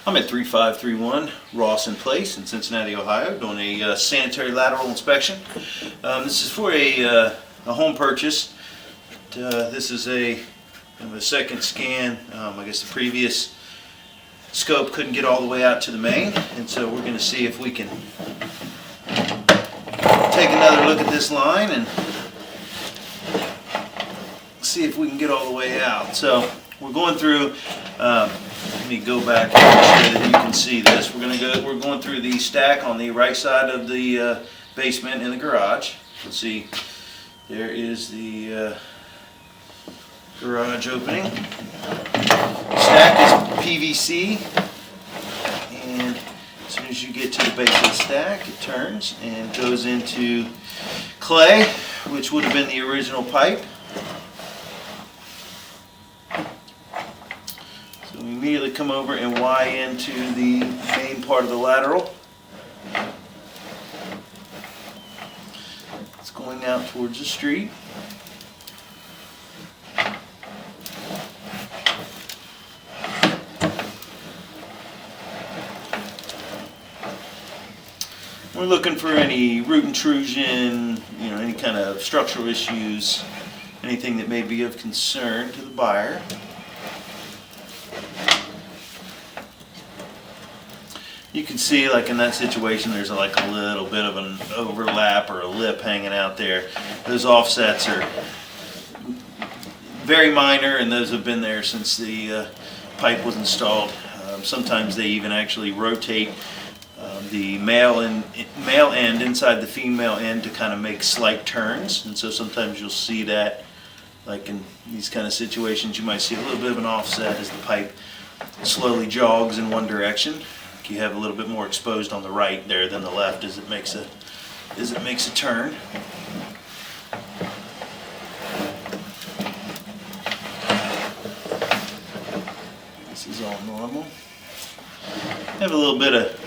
I'm at 3531 Rawson Pl in Cincinnati, Ohio, doing a sanitary lateral inspection. This is for a home purchase. This is a second scan. I guess the previous scope couldn't get all the way out to the main, and so we're going to see if we can take another look at this line and see if we can get all the way out. So we're going through. Let me go back and show that you can see this. We're going through the stack on the right side of the basement in the garage. Let's see. There is the garage opening. Stack is PVC, and as soon as you get to the base of the stack, it turns and goes into clay, which would have been the original pipe. So we immediately come over and Y into the main part of the lateral. It's going out towards the street. We're looking for any root intrusion, any kind of structural issues, anything that may be of concern to the buyer. You can see, like in that situation, there's like a little bit of an overlap or a lip hanging out there. Those offsets are very minor, and those have been there since the pipe was installed. Sometimes they even actually rotate the male end inside the female end to kind of make slight turns, and so sometimes you'll see that, like in these kind of situations, you might see a little bit of an offset as the pipe slowly jogs in one direction. You have a little bit more exposed on the right there than the left as it makes a turn. This is all normal. Have a little bit of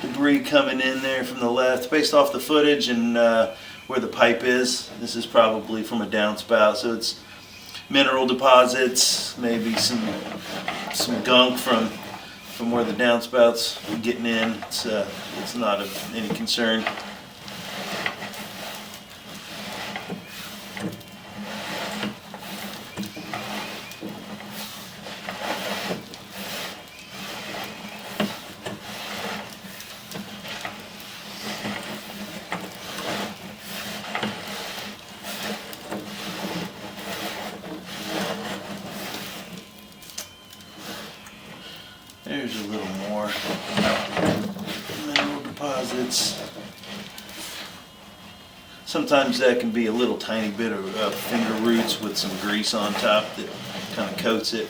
debris coming in there from the left based off the footage and where the pipe is. This is probably from a downspout, so it's mineral deposits, maybe some gunk from where the downspouts are getting in. It's not of any concern. There's a little more mineral deposits. Sometimes that can be a little tiny bit of finger roots with some grease on top that kind of coats it.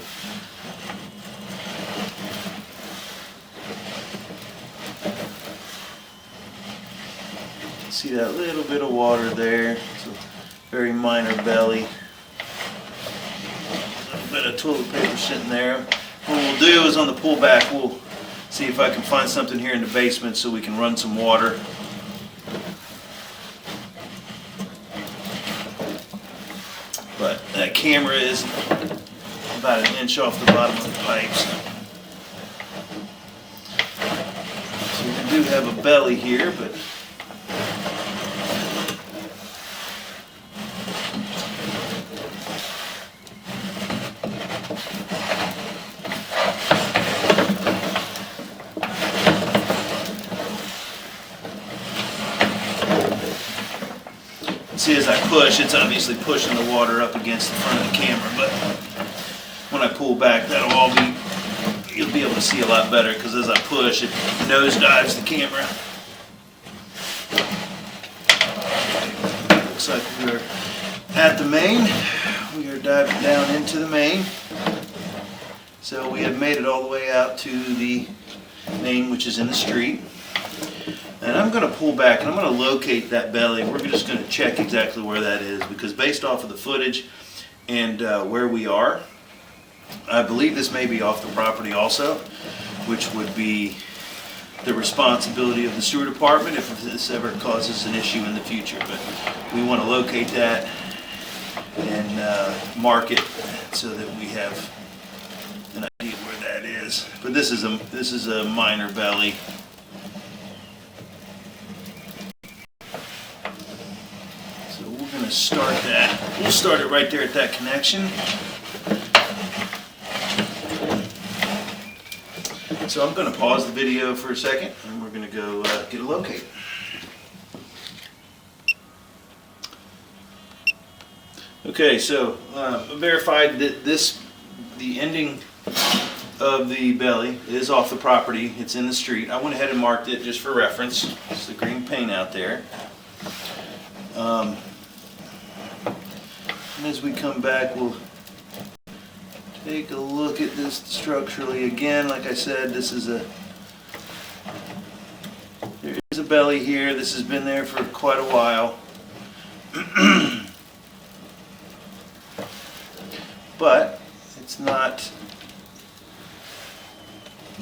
See that little bit of water there? It's a very minor belly. A little bit of toilet paper sitting there. What we'll do is on the pullback, we'll see if I can find something here in the basement so we can run some water. But that camera is about an inch off the bottom of the pipes. So we do have a belly here, but see, as I push, it's obviously pushing the water up against the front of the camera, but when I pull back, you'll be able to see a lot better, because as I push, it nosedives the camera. Looks like we're at the main. We are diving down into the main. So we have made it all the way out to the main, which is in the street. And I'm going to pull back and I'm going to locate that belly. We're just going to check exactly where that is, because based off of the footage and where we are, I believe this may be off the property also, which would be the responsibility of the sewer department if this ever causes an issue in the future. But we want to locate that and mark it so that we have an idea where that is. is. But this is a minor belly. So we're going to start that. We'll start it right there at that connection. So I'm going to pause the video for a second, and we're going to go get a locate. Okay, so verified that the ending of the belly is off the property. It's in the street. I went ahead and marked it just for reference. It's the green paint out there. And as we come back, we'll take a look at this structurally again. Like I said, there is a belly here. This has been there for quite a while. But it's not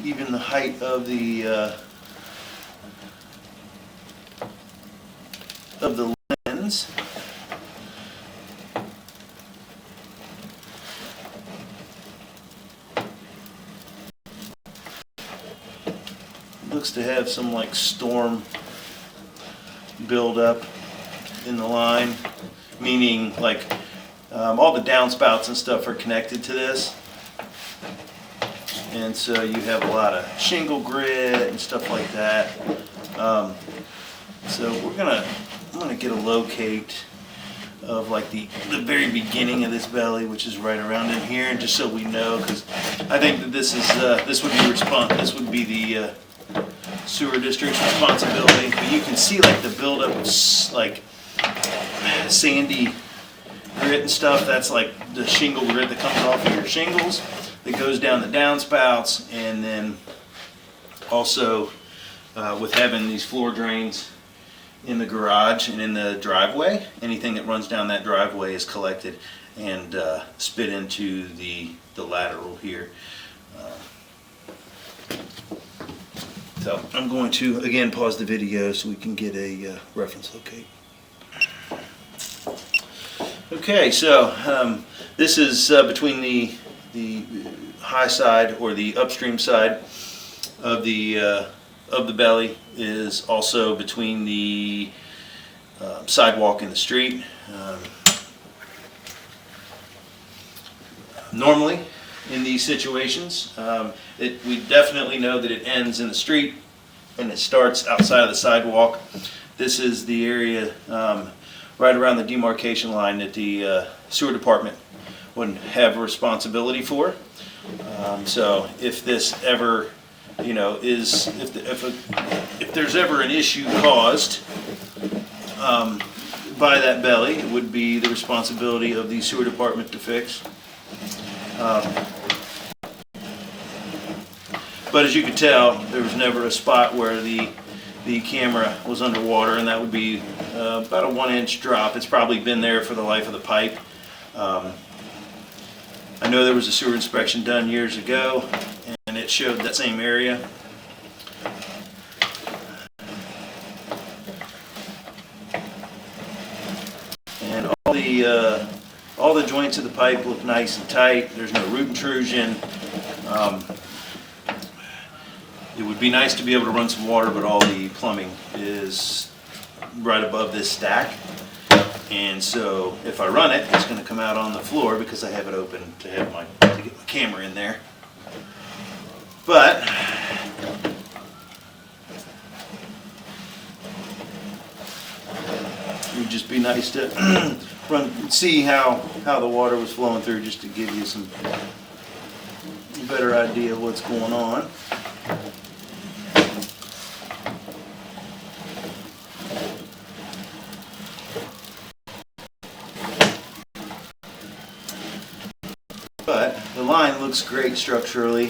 even the height of the lens. Looks to have some like storm buildup in the line, meaning like all the downspouts and stuff are connected to this, and so you have a lot of shingle grit and stuff like that. So I'm gonna get a locate of like the very beginning of this belly, which is right around in here, and just so we know, because I think that this would be the sewer district's responsibility. But you can see like the buildup, like sandy grit and stuff. That's like the shingle grit that comes off of your shingles that goes down the downspouts, and then also with having these floor drains in the garage and in the driveway, anything that runs down that driveway is collected and spit into the lateral here. So I'm going to again pause the video so we can get a reference locate. Okay, so this is between the high side, or the upstream side of the belly, is also between the sidewalk and the street. Normally, in these situations, we definitely know that it ends in the street and it starts outside of the sidewalk. This is the area right around the demarcation line that the sewer department wouldn't have a responsibility for. So if this ever, if there's ever an issue caused by that belly, it would be the responsibility of the sewer department to fix. But as you can tell, there was never a spot where the camera was underwater, and that would be about a 1-inch drop. It's probably been there for the life of the pipe. I know there was a sewer inspection done years ago, and it showed that same area. And all the joints of the pipe look nice and tight. There's no root intrusion. It would be nice to be able to run some water, but all the plumbing is right above this stack. And so if I run it, it's going to come out on the floor because I have it open to get my camera in there. But it would just be nice to see how the water was flowing through, just to give you some better idea of what's going on. But the line looks great structurally.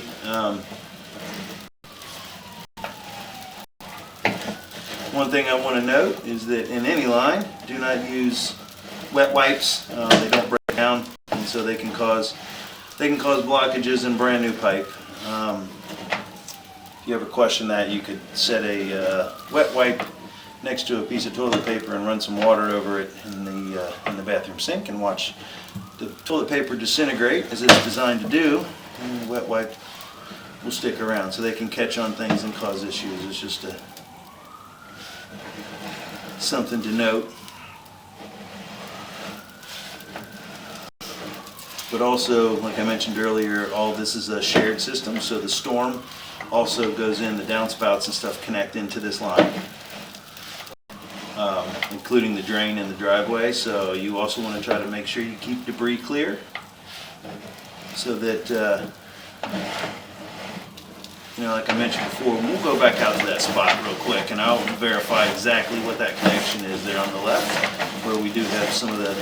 One thing I want to note is that in any line, do not use wet wipes. They don't break down, and so they can cause blockages in brand new pipe. If you ever question that, you could set a wet wipe next to a piece of toilet paper and run some water over it in the bathroom sink, and watch the toilet paper disintegrate as it's designed to do. And the wet wipe will stick around, so they can catch on things and cause issues. It's just something to note. But also, like I mentioned earlier, all this is a shared system, so the storm also goes in, the downspouts and stuff connect into this line, including the drain and the driveway. So you also want to try to make sure you keep debris clear, so that like I mentioned before, we'll go back out to that spot real quick and I'll verify exactly what that connection is there on the left, where we do have some of the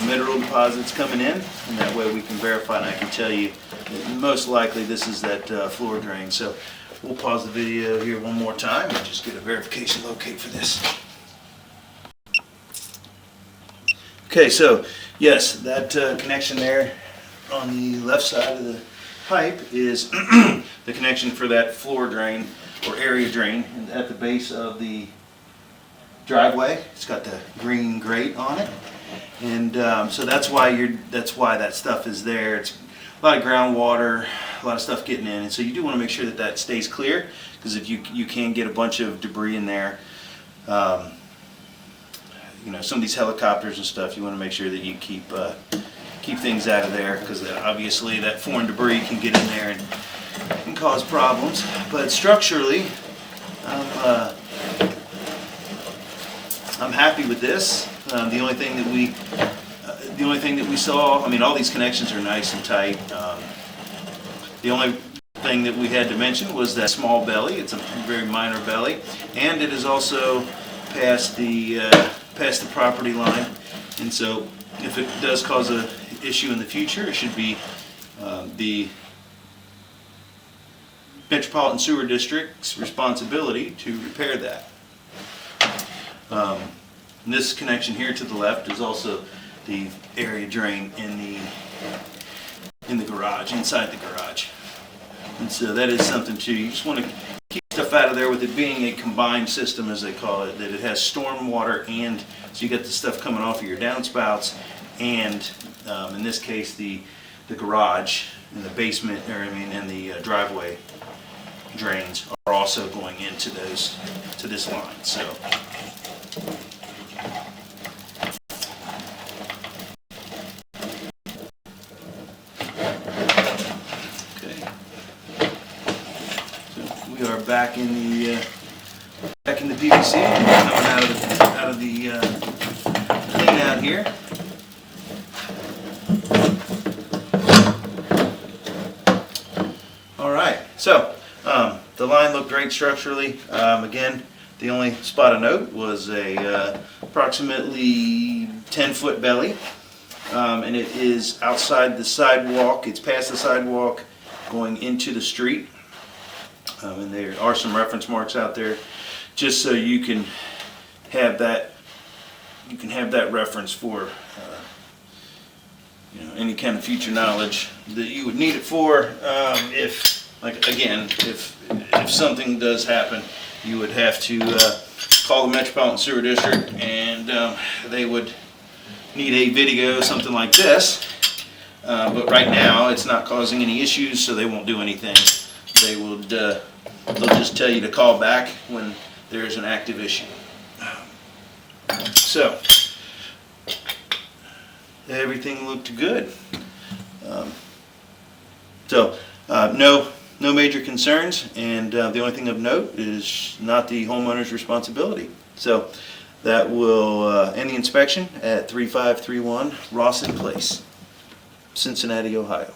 mineral deposits coming in, and that way we can verify, and I can tell you that most likely this is that floor drain. So we'll pause the video here one more time and just get a verification locate for this. Okay, so yes, that connection there on the left side of the pipe is the connection for that floor drain or area drain at the base of the driveway. It's got the green grate on it, and so that's why that stuff is there. It's a lot of groundwater, a lot of stuff getting in, and so you do want to make sure that that stays clear, because if you can get a bunch of debris in there. Some of these helicopters and stuff, you want to make sure that you keep things out of there, because obviously that foreign debris can get in there and can cause problems. But structurally, I'm happy with this. The only thing that we saw, I mean, all these connections are nice and tight. The only thing that we had to mention was that small belly. It's a very minor belly, and it is also past the property line, and so if it does cause an issue in the future, it should be the Metropolitan Sewer District's responsibility to repair that. This connection here to the left is also the area drain in the garage, inside the garage, and so that is something too. You just want to keep stuff out of there, with it being a combined system, as they call it, that it has storm water, and so you got the stuff coming off of your downspouts, and in this case the garage and the basement, and the driveway drains are also going into this line. So okay, so we are back in the PVC, coming out of the clean out here. All right, so the line looked great structurally. Again, the only spot of note was a approximately 10-foot belly, and it is outside the sidewalk. It's past the sidewalk, going into the street, and there are some reference marks out there, just so you can have that. You can have that reference for any kind of future knowledge that you would need it for. If something does happen, you would have to call the Metropolitan Sewer District, and they would need a video, something like this. But right now, it's not causing any issues, so they won't do anything. They'll just tell you to call back when there is an active issue. So everything looked good. No major concerns, and the only thing of note is not the homeowner's responsibility. So that will end the inspection at 3531 Rawson Place, Cincinnati, Ohio.